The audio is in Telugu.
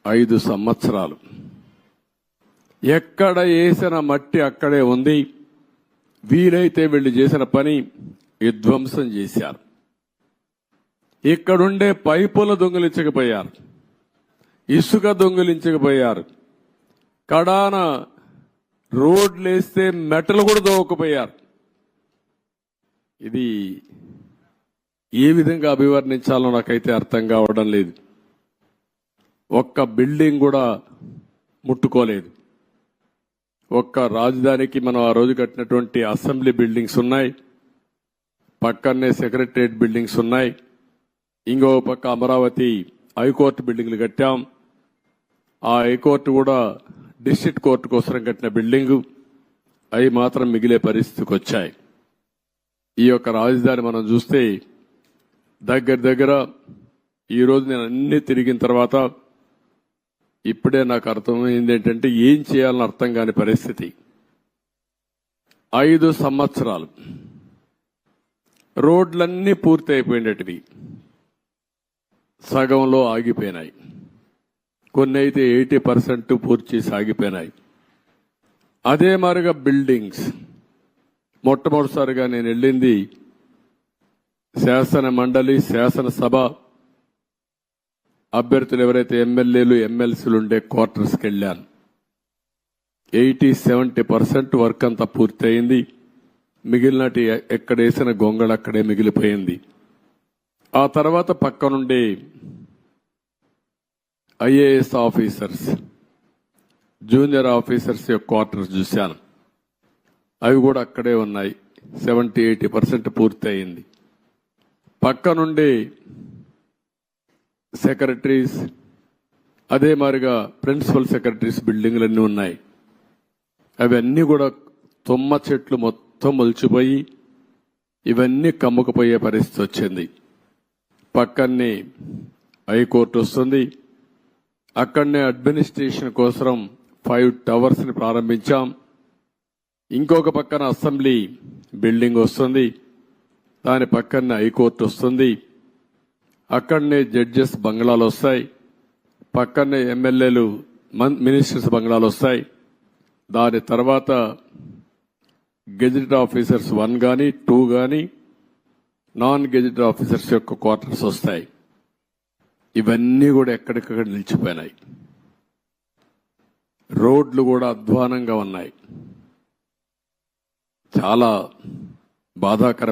5 సంవత్సరాలు ఎక్కడ వేసిన మట్టి అక్కడే ఉంది. వీలైతే వీళ్ళు చేసిన పని విధ్వంసం చేశారు. ఇక్కడుండే పైపులు దొంగిలించకపోయారు, ఇసుక దొంగిలించకపోయారు, కడాన రోడ్లేస్తే మెటలు కూడా దోవకపోయారు. ఇది ఏ విధంగా అభివర్ణించాలో నాకైతే అర్థం కావడం లేదు. ఒక్క బిల్డింగ్ కూడా ముట్టుకోలేదు. ఒక్క రాజధానికి మనం ఆ రోజు కట్టినటువంటి అసెంబ్లీ బిల్డింగ్స్ ఉన్నాయి, పక్కనే సెక్రటరియట్ బిల్డింగ్స్ ఉన్నాయి, ఇంకో పక్క అమరావతి హైకోర్టు బిల్డింగ్లు కట్టాం. ఆ హైకోర్టు కూడా డిస్ట్రిక్ట్ కోర్టు కోసం కట్టిన బిల్డింగు, అవి మాత్రం మిగిలే పరిస్థితికి వచ్చాయి. ఈ యొక్క రాజధాని మనం చూస్తే దగ్గర ఈరోజు నేను అన్ని తిరిగిన తర్వాత ఇప్పుడే నాకు అర్థమైంది ఏంటంటే ఏం చేయాలని అర్థం కాని పరిస్థితి. 5 సంవత్సరాలు రోడ్లన్నీ పూర్తి అయిపోయినటివి, సగంలో ఆగిపోయినాయి, కొన్ని అయితే 80% పూర్తి చేసి ఆగిపోయినాయి. అదే మాదిరిగా బిల్డింగ్స్ మొట్టమొదటిసారిగా నేను వెళ్ళింది శాసన మండలి, శాసనసభ అభ్యర్థులు ఎవరైతే ఎమ్మెల్యేలు ఎమ్మెల్సీలు ఉండే క్వార్టర్స్కి వెళ్ళాను. 80-70% వర్క్ అంతా పూర్తయింది. మిగిలినటి ఎక్కడ వేసిన గొంగళ అక్కడే మిగిలిపోయింది. ఆ తర్వాత పక్కనుండే ఐఏఎస్ ఆఫీసర్స్, జూనియర్ ఆఫీసర్స్ యొక్క క్వార్టర్స్ చూశాను. అవి కూడా అక్కడే ఉన్నాయి. 70-80% పూర్తి అయింది. పక్కనుండే సెక్రటరీస్, అదే మాదిరిగా ప్రిన్సిపల్ సెక్రటరీస్ బిల్డింగ్లన్నీ ఉన్నాయి. అవన్నీ కూడా తుమ్మ చెట్లు మొత్తం మొలిచిపోయి ఇవన్నీ కమ్ముకుపోయే పరిస్థితి వచ్చింది. పక్కనే హైకోర్టు వస్తుంది. అక్కడనే అడ్మినిస్ట్రేషన్ కోసం 5 టవర్స్ ని ప్రారంభించాం. ఇంకొక పక్కన అసెంబ్లీ బిల్డింగ్ వస్తుంది, దాని పక్కనే హైకోర్టు వస్తుంది. అక్కడనే జడ్జెస్ బంగ్లాలు వస్తాయి, పక్కనే ఎమ్మెల్యేలు మినిస్టర్స్ బంగ్లాలు వస్తాయి. దాని తర్వాత గెజిటెడ్ ఆఫీసర్స్ 1 గాని 2 గాని నాన్ గెజిటెడ్ ఆఫీసర్స్ యొక్క క్వార్టర్స్ వస్తాయి. ఇవన్నీ కూడా ఎక్కడికక్కడ నిలిచిపోయినాయి. రోడ్లు కూడా అధ్వానంగా ఉన్నాయి. చాలా బాధాకరమైన